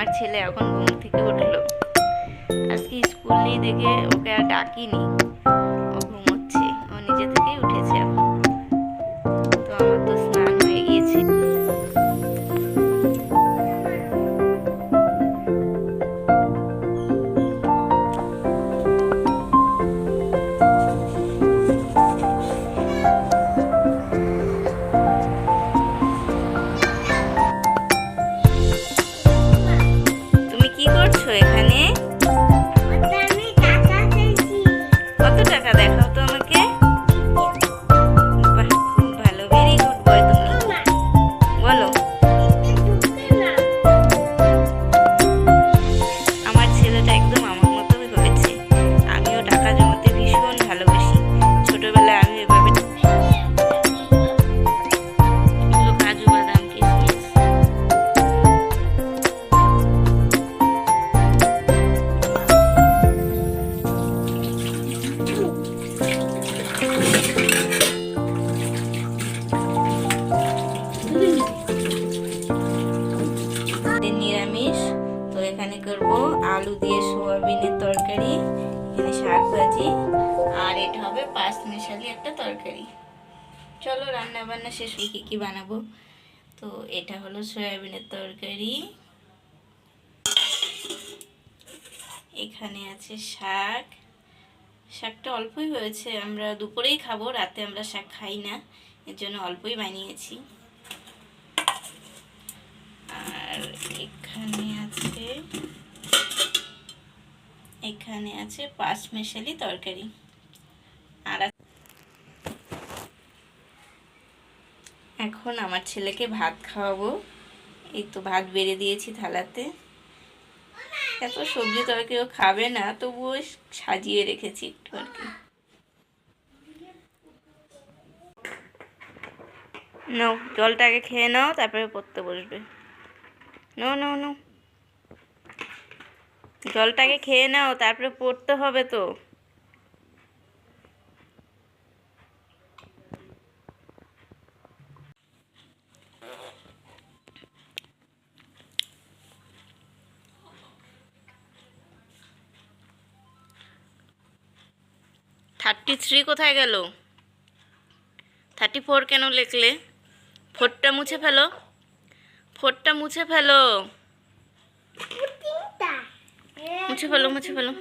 আমার ছেলে এখন ঘুম থেকে উঠলো। আজকে স্কুল নেই দেখে ওকে আর ডাকিনি, ও ঘুমোচ্ছে, ও নিজে থেকেই উঠেছে এখন। তো আমার তো স্নান হয়ে গিয়েছে। তুমি কি করছো এখানে? কত টাকা দেখাও তো আমাকে। বাহ, খুব ভালো, ভেরি গুড বয় তুমি। বলো। আমার ছেলেটা একদম আমার মতোই হয়েছে। আমিও টাকা জমাতে ভীষণ ভালোবাসি। ছোটবেলায় আমি এভাবে এগুলো কাজু বাদাম কিশমিশ। নিরামিষ, তো এখানে করব আলু দিয়ে সোয়াবিনের তরকারি, এখানে শাক ভাজি, আর এটা হবে পাঁচমিশালি একটা তরকারি। চলো রান্না বান্না শেষ হয়ে কি কি বানাবো। তো এটা হলো সয়াবিনের তরকারি, এখানে আছে শাক। শাকটা অল্পই হয়েছে, আমরা দুপুরেই খাবো, রাতে আমরা শাক খাই না, এর জন্য অল্পই বানিয়েছি। আর এখানে আছে পাঁচমিশালি তরকারি। আর এখন আমার ছেলেকে ভাত খাওয়াবো। এই তো ভাত বেড়ে দিয়েছি থালাতে। এত সবজি তরকারিও খাবে না, তবুও সাজিয়ে রেখেছি একটু আর কি। নাও, জলটা আগে খেয়ে নাও, তারপরে পড়তে বসবে। নো নো নো, জলটাকে খেয়ে নাও, তারপরে পড়তে হবে তো। থার্টি থ্রি কোথায় গেল? 34 কেন লিখলে? ফোরটা মুছে ফেলো, ফোরটা মুছে ফেলো, মুছে ফেলো, মুছে ফেলো।